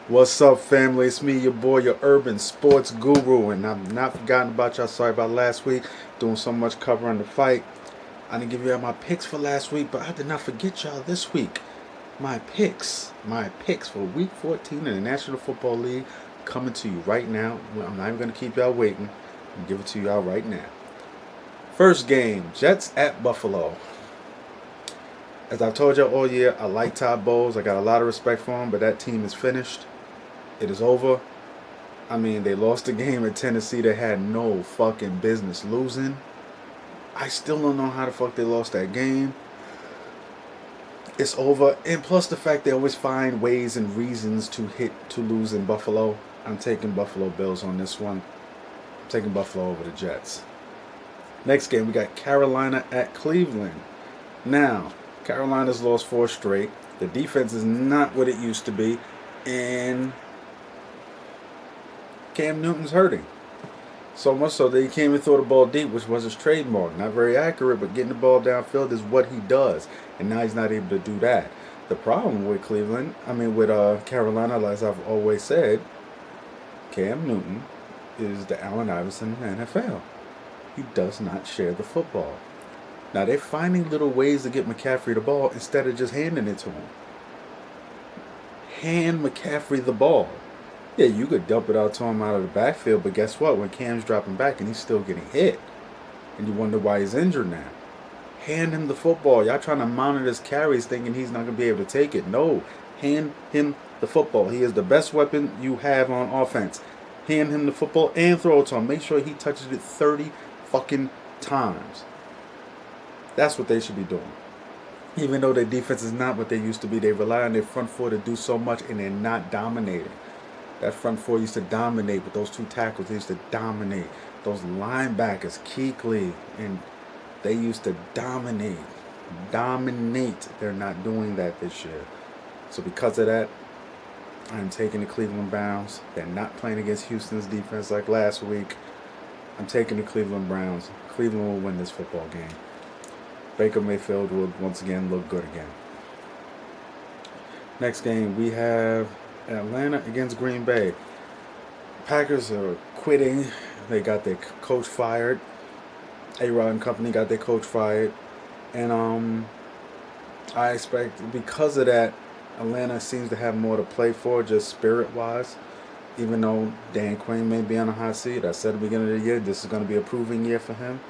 What's up, family? It's me, your boy, your urban sports guru, and I've not forgotten about y'all. Sorry about last week, doing so much covering the fight. I didn't give you all my picks for last week, but I did not forget y'all this week. My picks for Week 14 in the National Football League coming to you right now. I'm not even going to keep y'all waiting. I'm give it to y'all right now. First game, Jets at Buffalo. As I've told y'all all year, I like Todd Bowles. I got a lot of respect for him, but that team is finished. It is over. I mean, they lost the game at Tennessee. They had no fucking business losing. I still don't know how the fuck they lost that game. It's over. And plus the fact they always find ways and reasons to lose in Buffalo. I'm taking Buffalo Bills on this one. I'm taking Buffalo over the Jets. Next game, we got Carolina at Cleveland. Now, Carolina's lost 4 straight. The defense is not what it used to be. And Cam Newton's hurting. So much so that he came and threw the ball deep, which was his trademark. Not very accurate, but getting the ball downfield is what he does. And now he's not able to do that. The problem with with Carolina, as I've always said, Cam Newton is the Allen Iverson of the NFL. He does not share the football. Now they're finding little ways to get McCaffrey the ball instead of just handing it to him. Hand McCaffrey the ball. Yeah, you could dump it out to him out of the backfield, but guess what? When Cam's dropping back and he's still getting hit, and you wonder why he's injured now. Hand him the football. Y'all trying to monitor his carries thinking he's not going to be able to take it. No. Hand him the football. He is the best weapon you have on offense. Hand him the football and throw it to him. Make sure he touches it 30 fucking times. That's what they should be doing. Even though their defense is not what they used to be, they rely on their front four to do so much, and they're not dominating. That front four used to dominate with those 2 tackles. They used to dominate. Those linebackers, Kuechly, and they used to dominate. Dominate. They're not doing that this year. So because of that, I'm taking the Cleveland Browns. They're not playing against Houston's defense like last week. I'm taking the Cleveland Browns. Cleveland will win this football game. Baker Mayfield will once again look good again. Next game, we have Atlanta against Green Bay. Packers are quitting. They got their coach fired. A-Rod and company got their coach fired. And I expect because of that, Atlanta seems to have more to play for, just spirit-wise. Even though Dan Quinn may be on a hot seat, I said at the beginning of the year, this is going to be a proving year for him.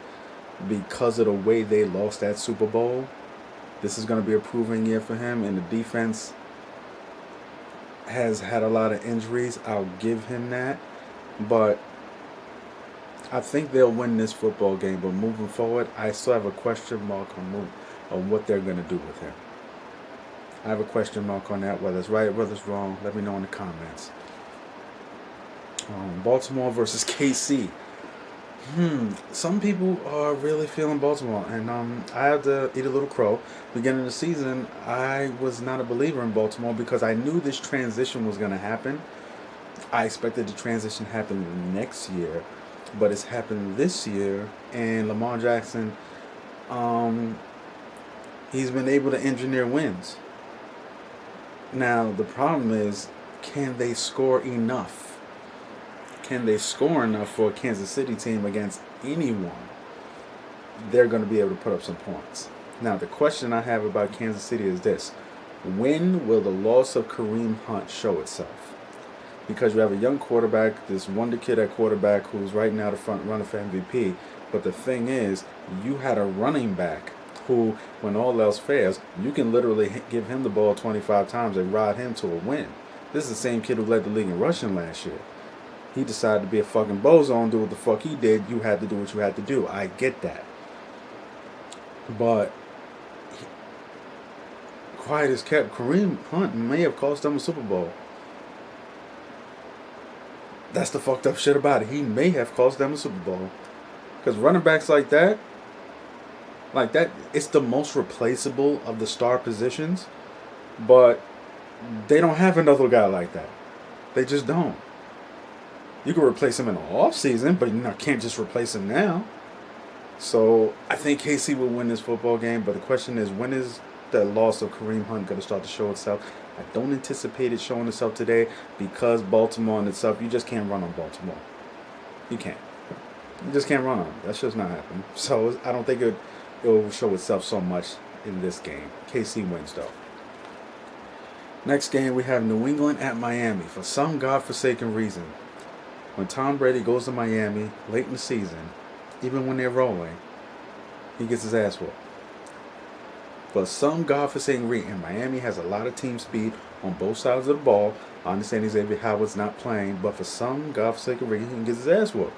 Because of the way they lost that Super Bowl, this is going to be a proving year for him. And the defense has had a lot of injuries. I'll give him that. But I think they'll win this football game. But moving forward, I still have a question mark on what they're going to do with him. I have a question mark on that. Whether it's right, whether it's wrong, let me know in the comments. Baltimore versus KC. Some people are really feeling Baltimore, and I have to eat a little crow. Beginning of the season, I was not a believer in Baltimore because I knew this transition was going to happen. I expected the transition to happen next year, but it's happened this year, and Lamar Jackson, he's been able to engineer wins. Now, the problem is, can they score enough? Can they score enough for a Kansas City team against anyone? They're going to be able to put up some points. Now, the question I have about Kansas City is this. When will the loss of Kareem Hunt show itself? Because you have a young quarterback, this wonder kid at quarterback who's right now the front runner for MVP. But the thing is, you had a running back who, when all else fails, you can literally give him the ball 25 times and ride him to a win. This is the same kid who led the league in rushing last year. He decided to be a fucking bozo and do what the fuck he did. You had to do what you had to do. I get that. But quiet as kept, Kareem Hunt may have cost them a Super Bowl. That's the fucked up shit about it. He may have cost them a Super Bowl. Because running backs like that, it's the most replaceable of the star positions. But they don't have another guy like that. They just don't. You can replace him in the offseason, but you can't just replace him now. So I think KC will win this football game. But the question is, when is that loss of Kareem Hunt going to start to show itself. I don't anticipate it showing itself today because Baltimore in itself, you just can't run on Baltimore. You can't. You just can't run on them. That's just not happening. So I don't think it'll show itself so much in this game. KC wins though. Next game we have New England at Miami. For some godforsaken reason, when Tom Brady goes to Miami late in the season, even when they're rolling, he gets his ass whooped. For some godforsaken reason, Miami has a lot of team speed on both sides of the ball. I understand Xavier Howard's not playing, but for some godforsaken reason, he gets his ass whooped.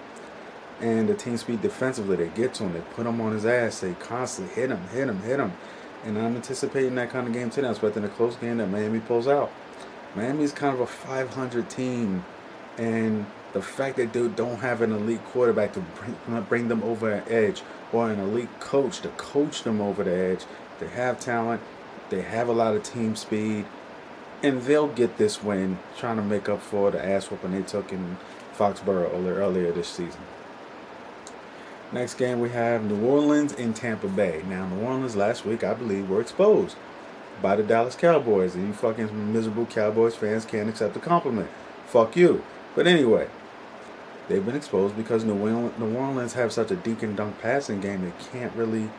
And the team speed defensively, they get to him, they put him on his ass, they constantly hit him. And I'm anticipating that kind of game today. I'm expecting a close game that Miami pulls out. Miami's kind of a 500 team, and the fact that they don't have an elite quarterback to bring them over an edge, or an elite coach to coach them over the edge, they have talent, they have a lot of team speed, and they'll get this win, trying to make up for the ass whooping they took in Foxborough earlier this season. Next game we have New Orleans and Tampa Bay. Now, New Orleans last week, I believe, were exposed by the Dallas Cowboys. And you fucking miserable Cowboys fans can't accept the compliment. Fuck you. But anyway, they've been exposed because New Orleans have such a dink and dunk passing game. They can't really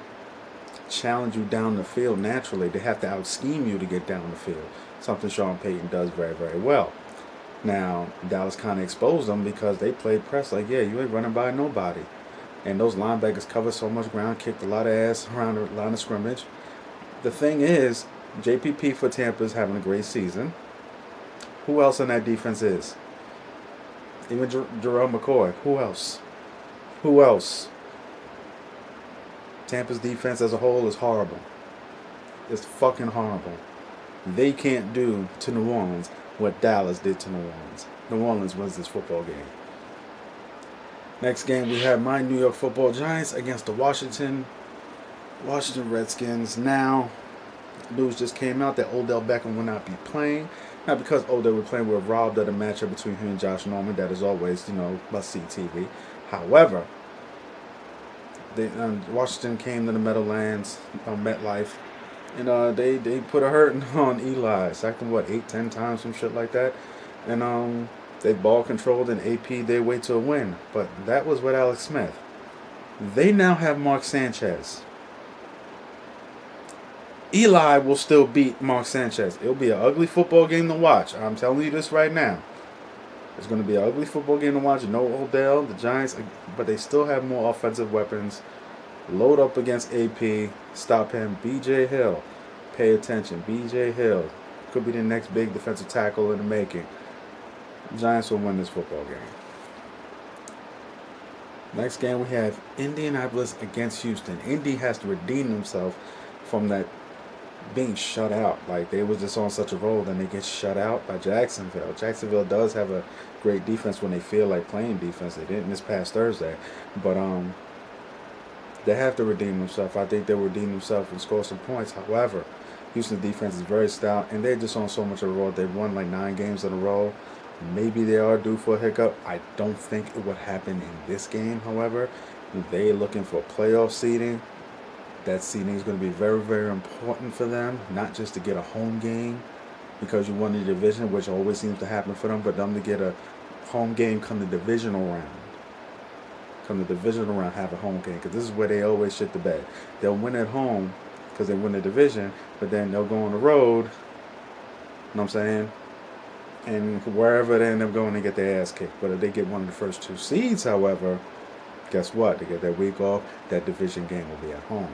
challenge you down the field naturally. They have to out-scheme you to get down the field. Something Sean Payton does very, very well. Now, Dallas kind of exposed them because they played press like, yeah, you ain't running by nobody. And those linebackers covered so much ground, kicked a lot of ass around the line of scrimmage. The thing is, JPP for Tampa is having a great season. Who else on that defense is? Even Jerome McCoy. Who else? Who else? Tampa's defense as a whole is horrible. It's fucking horrible. They can't do to New Orleans what Dallas did to New Orleans. New Orleans wins this football game. Next game, we have my New York Football Giants against the Washington Redskins. Now, news just came out that Odell Beckham will not be playing. Not because Odell was playing, we're robbed of the matchup between him and Josh Norman. That is always, must-see TV. However, Washington came to the Meadowlands, MetLife, and they put a hurting on Eli. Sacked him, 8-10 times, some shit like that. And they ball controlled and AP their way to a win. But that was with Alex Smith. They now have Mark Sanchez. Eli will still beat Mark Sanchez. It'll be an ugly football game to watch. I'm telling you this right now. It's going to be an ugly football game to watch. No Odell, the Giants, but they still have more offensive weapons. Load up against AP. Stop him. BJ Hill. Pay attention. BJ Hill. Could be the next big defensive tackle in the making. Giants will win this football game. Next game we have Indianapolis against Houston. Indy has to redeem themselves from that being shut out. Like, they was just on such a roll, then they get shut out by Jacksonville. Jacksonville does have a great defense when they feel like playing defense. They didn't this past Thursday. But they have to redeem themselves. I think they'll redeem themselves and score some points. However, Houston's defense is very stout, and they're just on so much of a roll. They've won like 9 games in a row. Maybe they are due for a hiccup. I don't think it would happen in this game, however. If they're looking for playoff seeding, that seeding is going to be very, very important for them. Not just to get a home game because you won the division, which always seems to happen for them, but them to get a home game come the divisional round. Come the divisional round, have a home game. Because this is where they always shit the bed. They'll win at home because they win the division, but then they'll go on the road. You know what I'm saying? And wherever they end up going, they get their ass kicked. But if they get one of the first 2 seeds, however, guess what? They get that week off. That division game will be at home.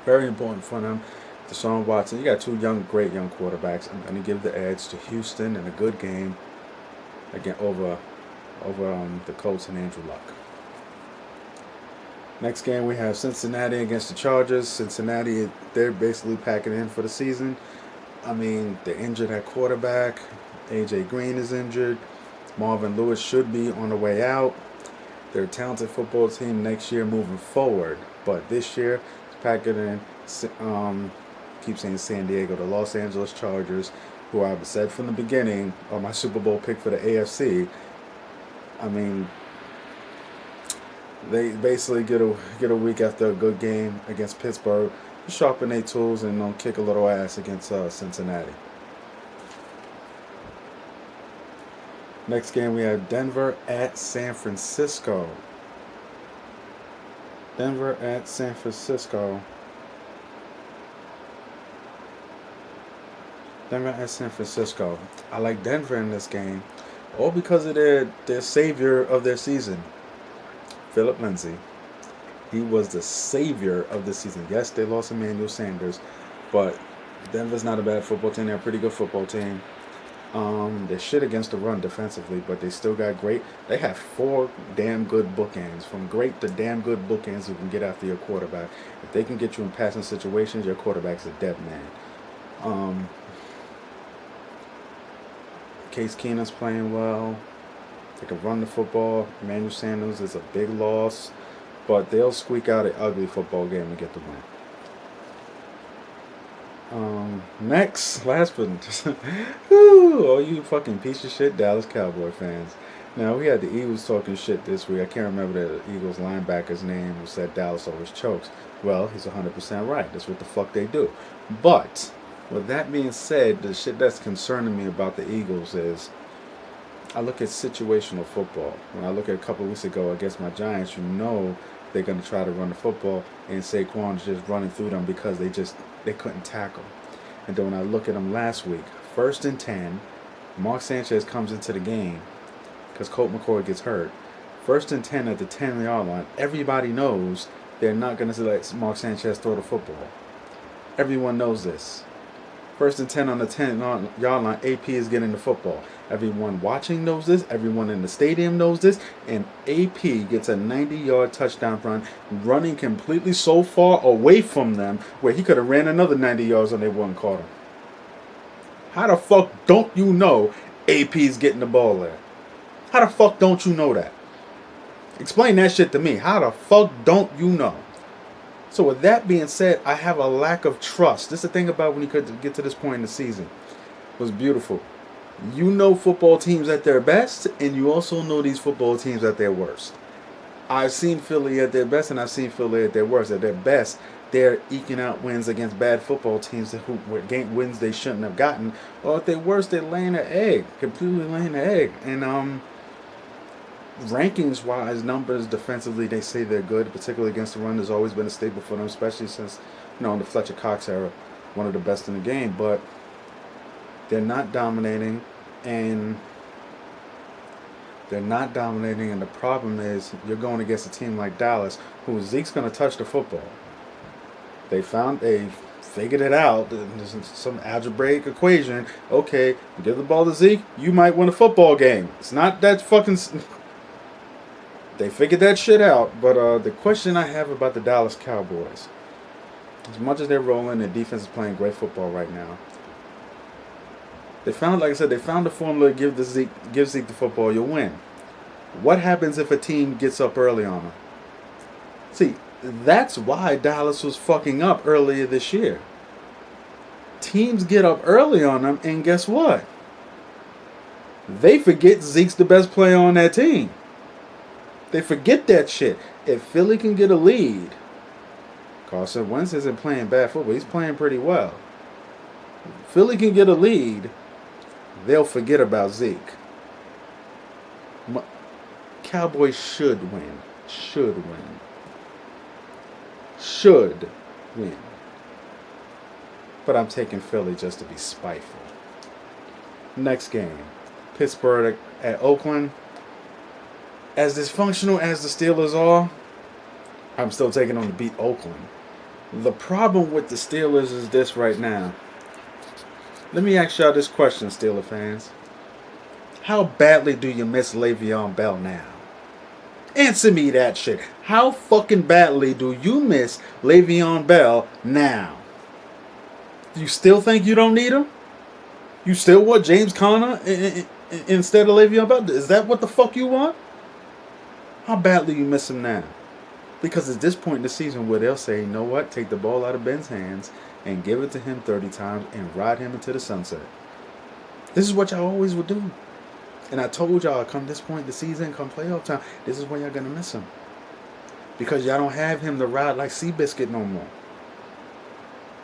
Very important for them. Deshaun Watson, you got 2 great young quarterbacks. I'm going to give the edge to Houston in a good game again over the Colts and Andrew Luck. Next game we have Cincinnati against the Chargers. Cincinnati, they're basically packing in for the season. I mean, they're injured at quarterback. A.J. Green is injured. Marvin Lewis should be on the way out. They're a talented football team next year moving forward. But this year, packing in, keep saying San Diego, the Los Angeles Chargers, who I've said from the beginning are my Super Bowl pick for the AFC. I mean, they basically get a week after a good game against Pittsburgh. sharpen their tools and kick a little ass against Cincinnati. Next game we have Denver at San Francisco. Denver at San Francisco. Denver at San Francisco. I like Denver in this game, all because of their savior of their season, Philip Lindsay. He was the savior of the season. Yes, they lost Emmanuel Sanders, but Denver's not a bad football team. They're a pretty good football team. They're shit against the run defensively, but they still got great. They have 4 damn good bookends. From great to damn good bookends who can get after your quarterback. If they can get you in passing situations, your quarterback's a dead man. Case Keenum's playing well. They can run the football. Emmanuel Sanders is a big loss, but they'll squeak out an ugly football game and get the win. Next, last but all you fucking piece of shit Dallas Cowboy fans. Now, we had the Eagles talking shit this week. I can't remember the Eagles linebacker's name who said Dallas always chokes. Well, he's 100% right. That's what the fuck they do. But with that being said, the shit that's concerning me about the Eagles is I look at situational football. When I look at a couple of weeks ago against my Giants, they're going to try to run the football, and Saquon's just running through them because they couldn't tackle. And then when I look at them last week, 1st and 10, Mark Sanchez comes into the game because Colt McCoy gets hurt. 1st and 10 at the 10-yard line. Everybody knows they're not going to let Mark Sanchez throw the football. Everyone knows this. 1st and 10 on the 10-yard line, AP is getting the football. Everyone watching knows this. Everyone in the stadium knows this. And AP gets a 90-yard touchdown run, running completely so far away from them where he could have ran another 90 yards and they wouldn't caught him. How the fuck don't you know AP's getting the ball there? How the fuck don't you know that? Explain that shit to me. How the fuck don't you know? So with that being said, I have a lack of trust. This is the thing about when you could get to this point in the season. It was beautiful. You know football teams at their best, and you also know these football teams at their worst. I've seen Philly at their best, and I've seen Philly at their worst. At their best, they're eking out wins against bad football teams who gain wins they shouldn't have gotten. Or at their worst, they're laying an egg, completely laying an egg. And rankings-wise, numbers defensively, they say they're good, particularly against the run. There's always been a staple for them, especially since, in the Fletcher Cox era, one of the best in the game. But they're not dominating, and the problem is you're going against a team like Dallas, who Zeke's going to touch the football. They figured it out. There's some algebraic equation. Okay, you give the ball to Zeke, you might win a football game. It's not that fucking... They figured that shit out. But the question I have about the Dallas Cowboys, as much as they're rolling, their defense is playing great football right now. They found the formula to give Zeke the football, you'll win. What happens if a team gets up early on them? See, that's why Dallas was fucking up earlier this year. Teams get up early on them, and guess what? They forget Zeke's the best player on that team. They forget that shit. If Philly can get a lead, Carson Wentz isn't playing bad football. He's playing pretty well. If Philly can get a lead, they'll forget about Zeke. Cowboys should win. Should win. But I'm taking Philly just to be spiteful. Next game. Pittsburgh at Oakland. As dysfunctional as the Steelers are, I'm still taking them to beat Oakland. The problem with the Steelers is this right now. Let me ask y'all this question, Steeler fans. How badly do you miss Le'Veon Bell now? Answer me that shit. How fucking badly do you miss Le'Veon Bell now? You still think you don't need him? You still want James Conner instead of Le'Veon Bell? Is that what the fuck you want? How badly you miss him now? Because at this point in the season where they'll say, you know what, take the ball out of Ben's hands and give it to him 30 times and ride him into the sunset. This is what y'all always would do. And I told y'all, come this point in the season, come playoff time, this is when y'all going to miss him. Because y'all don't have him to ride like Seabiscuit no more.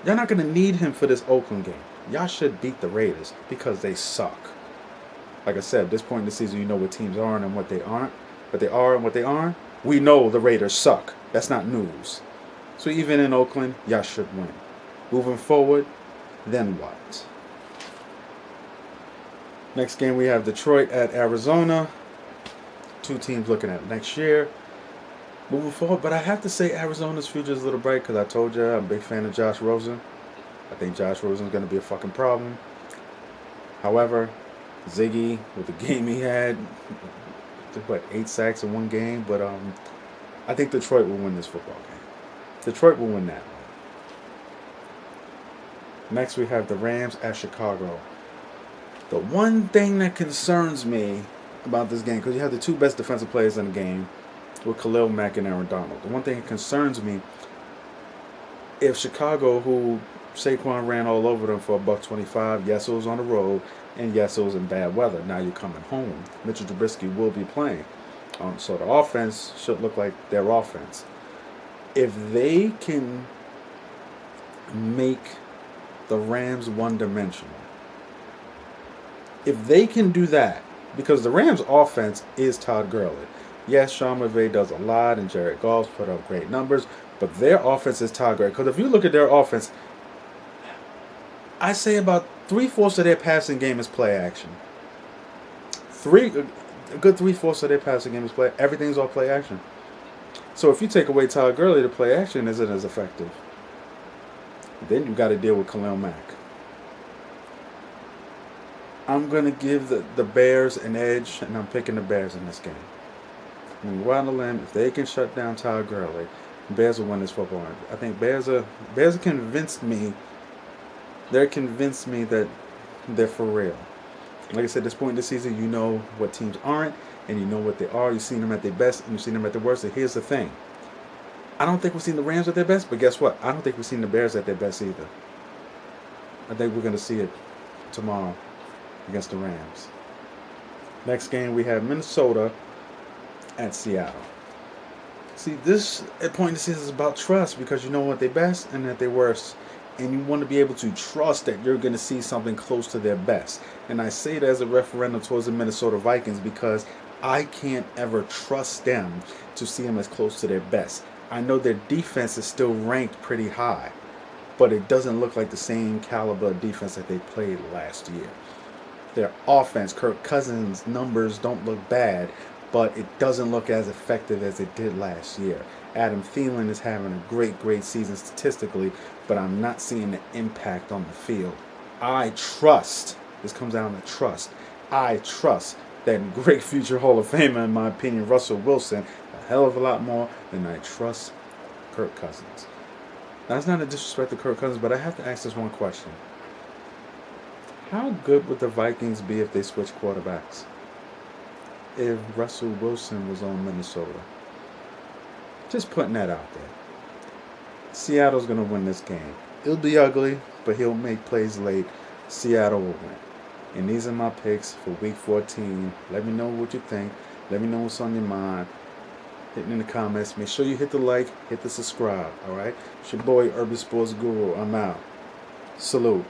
Y'all not going to need him for this Oakland game. Y'all should beat the Raiders because they suck. Like I said, at this point in the season, you know what teams are and what they aren't. What they are and what they aren't. We know the Raiders suck. That's not news. So even in Oakland, y'all should win. Moving forward, then what? Next game, we have Detroit at Arizona. Two teams looking at next year. Moving forward, but I have to say Arizona's future is a little bright because I told you I'm a big fan of Josh Rosen. I think Josh Rosen is going to be a fucking problem. However, Ziggy, with the game he had, 8 sacks in one game, but I think Detroit will win this football game. Detroit will win that one. Next, we have the Rams at Chicago. The one thing that concerns me about this game, because you have the two best defensive players in the game, with Khalil Mack and Aaron Donald. The one thing that concerns me, if Chicago, who Saquon ran all over them for $125, yes, it was on the road, and yes, it was in bad weather. Now you're coming home. Mitchell Trubisky will be playing. So the offense should look like their offense. If they can make the Rams one-dimensional, if they can do that, because the Rams' offense is Todd Gurley. Yes, Sean McVay does a lot, and Jared Goff's put up great numbers, but their offense is Todd Gurley. Because if you look at their offense, I say about 3/4 of their passing game is play action. A good 3/4 of their passing game is play. Everything's all play action. So if you take away Todd Gurley, the play action isn't as effective. Then you got to deal with Khalil Mack. I'm going to give the Bears an edge, and I'm picking the Bears in this game. I'm going on the limb. If they can shut down Todd Gurley, Bears will win this football game. I think Bears are convinced me. They're convinced me that they're for real. Like I said, at this point in the season, you know what teams aren't, and you know what they are. You've seen them at their best, and you've seen them at their worst. And here's the thing. I don't think we've seen the Rams at their best, but guess what? I don't think we've seen the Bears at their best either. I think we're going to see it tomorrow against the Rams. Next game, we have Minnesota at Seattle. See, this at point in the season is about trust, because you know what they're best and at their worst. And you want to be able to trust that you're going to see something close to their best. And I say it as a referendum towards the Minnesota Vikings because I can't ever trust them to see them as close to their best. I know their defense is still ranked pretty high, but it doesn't look like the same caliber of defense that they played last year. Their offense, Kirk Cousins' numbers don't look bad, but it doesn't look as effective as it did last year. Adam Thielen is having a great season statistically, but I'm not seeing the impact on the field. I trust, this comes down to trust, I trust that great future Hall of Famer, in my opinion, Russell Wilson, a hell of a lot more than I trust Kirk Cousins. Now, that's not a disrespect to Kirk Cousins, but I have to ask this one question. How good would the Vikings be if they switched quarterbacks? If Russell Wilson was on Minnesota? Just putting that out there. Seattle's going to win this game. It'll be ugly, but he'll make plays late. Seattle will win. And these are my picks for Week 14. Let me know what you think. Let me know what's on your mind. Hit it in the comments. Make sure you hit the like, hit the subscribe. All right? It's your boy, Urban Sports Guru. I'm out. Salute.